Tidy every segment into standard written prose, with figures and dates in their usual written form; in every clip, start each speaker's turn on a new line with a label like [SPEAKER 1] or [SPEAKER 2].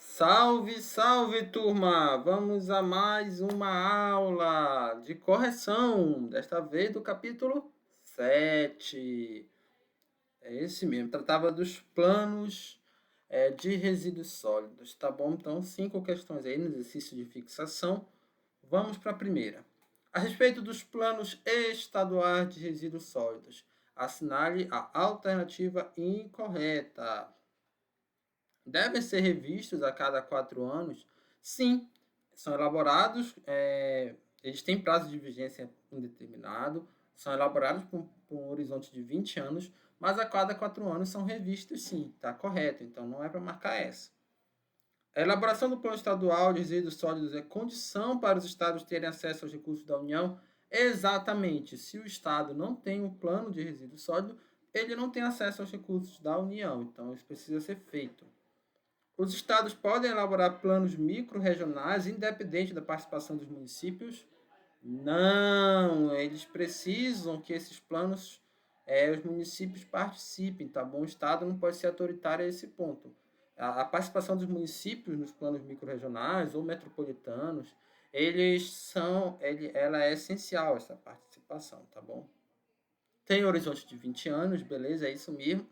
[SPEAKER 1] Salve, salve, turma! Vamos a mais uma aula de correção, desta vez do capítulo 7. É esse mesmo, tratava dos planos de resíduos sólidos, tá bom? Então, 5 questões aí no exercício de fixação. Vamos para a primeira. A respeito dos planos estaduais de resíduos sólidos, assinale a alternativa incorreta. Devem ser revistos a cada 4 anos? Sim, são elaborados, eles têm prazo de vigência indeterminado, são elaborados por um horizonte de 20 anos, mas a cada 4 anos são revistos sim, está correto, então não é para marcar essa. A elaboração do Plano Estadual de Resíduos Sólidos é condição para os estados terem acesso aos recursos da União? Exatamente. Se o estado não tem um plano de resíduo sólido, ele não tem acesso aos recursos da União, então isso precisa ser feito. Os estados podem elaborar planos micro-regionais independente da participação dos municípios? Não, eles precisam que esses planos, os municípios participem, tá bom? O estado não pode ser autoritário a esse ponto. A participação dos municípios nos planos micro-regionais ou metropolitanos, ela é essencial, essa participação, tá bom? Tem horizonte de 20 anos, beleza? É isso mesmo.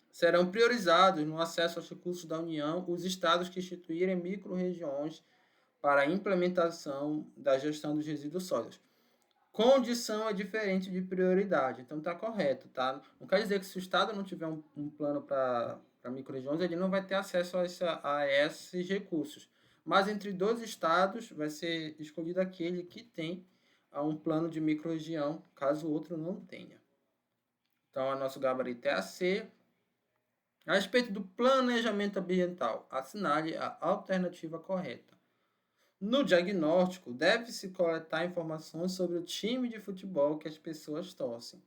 [SPEAKER 1] Serão priorizados no acesso aos recursos da União os estados que instituírem micro-regiões para a implementação da gestão dos resíduos sólidos. Condição é diferente de prioridade, então está correto, tá? Não quer dizer que se o estado não tiver um plano para micro-regiões, ele não vai ter acesso a esses recursos. Mas entre 2 estados vai ser escolhido aquele que tem um plano de micro-região, caso o outro não tenha. Então, o nosso gabarito é a C. A respeito do planejamento ambiental, assinale a alternativa correta. No diagnóstico, deve-se coletar informações sobre o time de futebol que as pessoas torcem,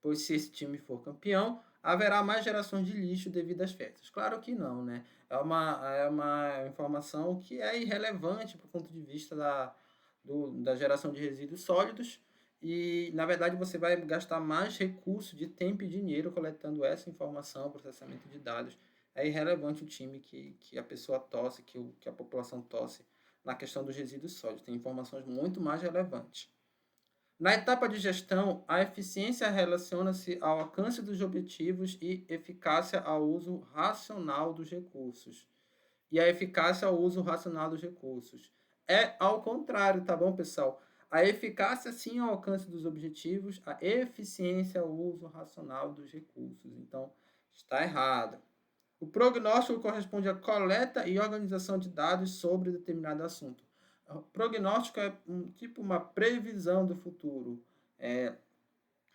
[SPEAKER 1] pois se esse time for campeão, haverá mais gerações de lixo devido às festas. Claro que não, né? É uma informação que é irrelevante do ponto de vista da geração de resíduos sólidos e, na verdade, você vai gastar mais recursos de tempo e dinheiro coletando essa informação, processamento de dados. É irrelevante o time que a pessoa tosse, que a população tosse na questão dos resíduos sólidos. Tem informações muito mais relevantes. Na etapa de gestão, a eficiência relaciona-se ao alcance dos objetivos e eficácia ao uso racional dos recursos. E a eficácia ao uso racional dos recursos. É ao contrário, tá bom, pessoal? A eficácia sim ao alcance dos objetivos, a eficiência ao uso racional dos recursos. Então, está errado. O prognóstico corresponde à coleta e organização de dados sobre determinado assunto. O prognóstico é uma previsão do futuro,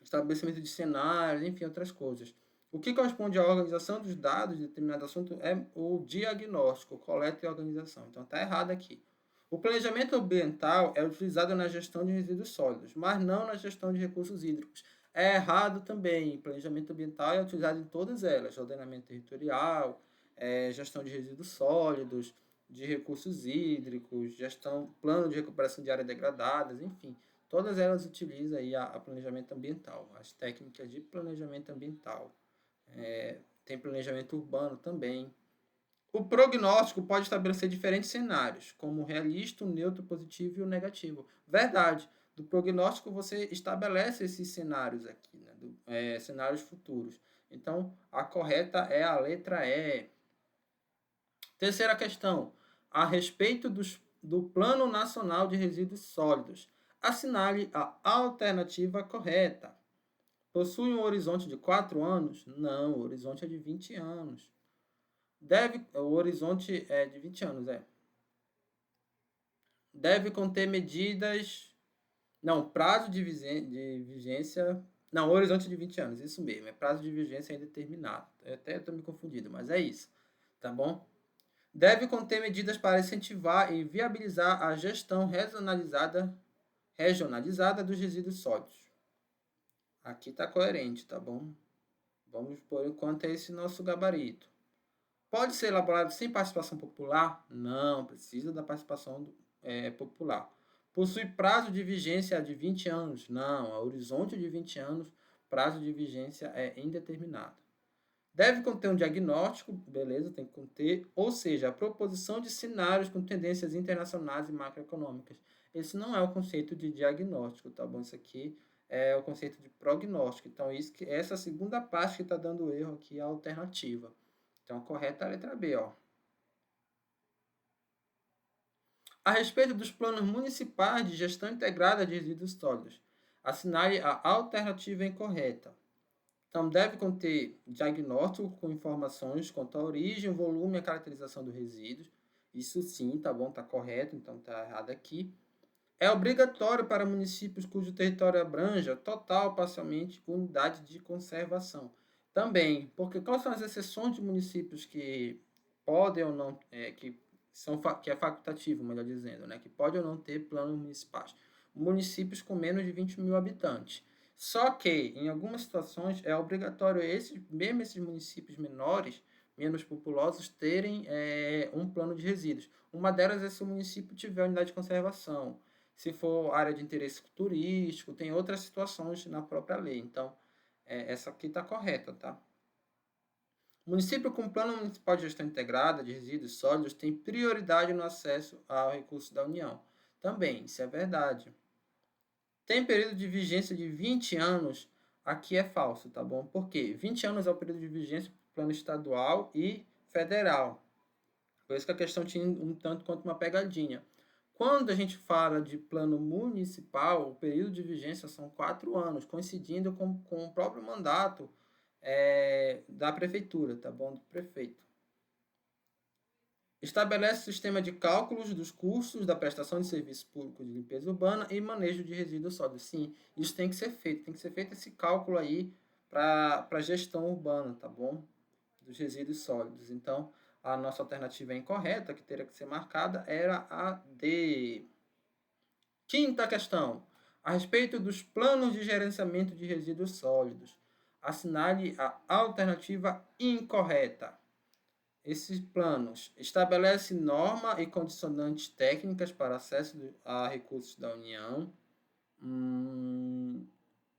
[SPEAKER 1] estabelecimento de cenários, enfim, outras coisas. O que corresponde à organização dos dados de determinado assunto é o diagnóstico, coleta e organização. Então está errado aqui. O planejamento ambiental é utilizado na gestão de resíduos sólidos, mas não na gestão de recursos hídricos. É errado também. Planejamento ambiental é utilizado em todas elas: ordenamento territorial, gestão de resíduos sólidos, de recursos hídricos, plano de recuperação de áreas degradadas, enfim. Todas elas utilizam aí a planejamento ambiental, as técnicas de planejamento ambiental. Tem planejamento urbano também. O prognóstico pode estabelecer diferentes cenários, como o realista, o neutro, o positivo e o negativo. Verdade. Do prognóstico você estabelece esses cenários aqui, né? Cenários futuros. Então, a correta é a letra E. Terceira questão. A respeito do Plano Nacional de Resíduos Sólidos, assinale a alternativa correta. Possui um horizonte de 4 anos? Não, o horizonte é de 20 anos. O horizonte é de 20 anos, Deve conter medidas. Não, prazo de vigência. Não, horizonte de 20 anos, isso mesmo. É prazo de vigência indeterminado. Eu até estou me confundindo, mas é isso. Tá bom? Deve conter medidas para incentivar e viabilizar a gestão regionalizada dos resíduos sólidos. Aqui está coerente, tá bom? Vamos por enquanto é esse nosso gabarito. Pode ser elaborado sem participação popular? Não, precisa da participação popular. Possui prazo de vigência de 20 anos? Não, a horizonte de 20 anos, prazo de vigência é indeterminado. Deve conter um diagnóstico, beleza, tem que conter, ou seja, a proposição de cenários com tendências internacionais e macroeconômicas. Esse não é o conceito de diagnóstico, tá bom? Isso aqui é o conceito de prognóstico. Então, essa segunda parte que está dando erro aqui é a alternativa. Então, a correta é a letra B, ó. A respeito dos planos municipais de gestão integrada de resíduos sólidos, assinale a alternativa incorreta. Então, deve conter diagnóstico com informações quanto à origem, volume e a caracterização dos resíduos. Isso sim, tá bom, tá correto, então tá errado aqui. É obrigatório para municípios cujo território abranja total ou parcialmente unidade de conservação. Também, porque quais são as exceções de municípios que podem ou não, que é facultativo, melhor dizendo, né, que pode ou não ter planos municipais? Municípios com menos de 20 mil habitantes. Só que, em algumas situações, é obrigatório mesmo esses municípios menores, menos populosos, terem um plano de resíduos. Uma delas é se o município tiver unidade de conservação. Se for área de interesse turístico, tem outras situações na própria lei. Então, essa aqui está correta, tá? O município com plano municipal de gestão integrada de resíduos sólidos tem prioridade no acesso ao recurso da União. Também, isso é verdade. Tem período de vigência de 20 anos, aqui é falso, tá bom? Por quê? 20 anos é o período de vigência do plano estadual e federal. Por isso que a questão tinha um tanto quanto uma pegadinha. Quando a gente fala de plano municipal, o período de vigência são 4 anos, coincidindo com o próprio mandato da prefeitura, tá bom? Do prefeito. Estabelece o sistema de cálculos dos custos da prestação de serviço público de limpeza urbana e manejo de resíduos sólidos. Sim, isso tem que ser feito. Tem que ser feito esse cálculo aí para a gestão urbana, tá bom? Dos resíduos sólidos. Então, a nossa alternativa é incorreta, que teria que ser marcada, era a D. Quinta questão. A respeito dos planos de gerenciamento de resíduos sólidos, assinale a alternativa incorreta. Esses planos estabelecem norma e condicionantes técnicas para acesso a recursos da União.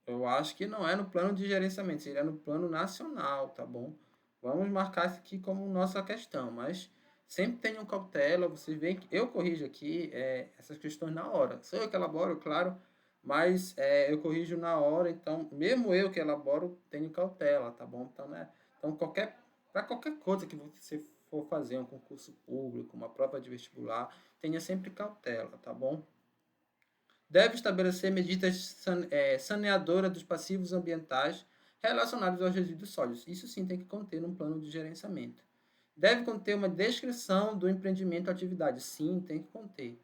[SPEAKER 1] Eu acho que não é no plano de gerenciamento, seria no plano nacional, tá bom? Vamos marcar isso aqui como nossa questão, mas sempre tenham cautela, vocês veem que eu corrijo aqui essas questões na hora. Sou eu que elaboro, claro, mas eu corrijo na hora, então, mesmo eu que elaboro, tenho cautela, tá bom? Então, né? Então, para qualquer coisa que você for fazer, um concurso público, uma prova de vestibular, tenha sempre cautela, tá bom? Deve estabelecer medidas saneadoras dos passivos ambientais relacionados aos resíduos sólidos. Isso sim tem que conter num plano de gerenciamento. Deve conter uma descrição do empreendimento ou atividade. Sim, tem que conter.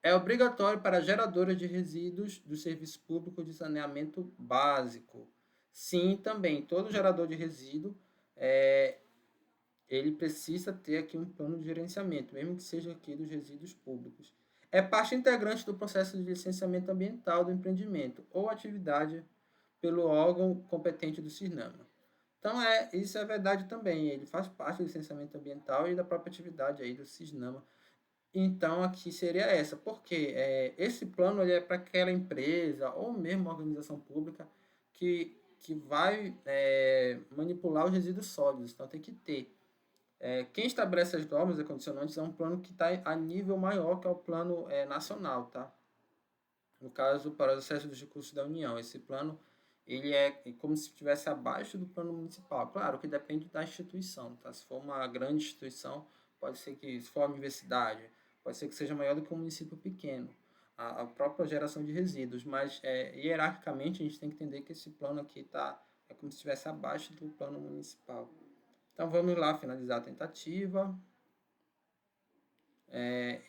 [SPEAKER 1] É obrigatório para geradoras de resíduos do serviço público de saneamento básico. Sim, também. Todo gerador de resíduo, ele precisa ter aqui um plano de gerenciamento, mesmo que seja aqui dos resíduos públicos. É parte integrante do processo de licenciamento ambiental do empreendimento ou atividade pelo órgão competente do CIRNAMA. Então, isso é verdade também. Ele faz parte do licenciamento ambiental e da própria atividade aí do CISNAMA. Então, aqui seria essa. Porque esse plano ele é para aquela empresa ou mesmo organização pública que vai manipular os resíduos sólidos. Então, tem que ter. Quem estabelece as normas e condicionantes é um plano que está a nível maior que é o plano nacional, tá? No caso, para o acesso dos recursos da União. Esse plano ele é como se estivesse abaixo do plano municipal. Claro que depende da instituição, tá? Se for uma grande instituição, pode ser que, se for uma universidade, pode ser que seja maior do que um município pequeno. A própria geração de resíduos, mas hierarquicamente a gente tem que entender que esse plano aqui é como se estivesse abaixo do plano municipal. Então vamos lá finalizar a tentativa,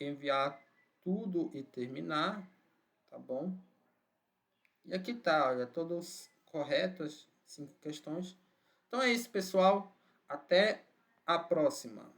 [SPEAKER 1] enviar tudo e terminar, tá bom? E aqui tá, olha, todos corretos, 5 questões. Então é isso, pessoal. Até a próxima.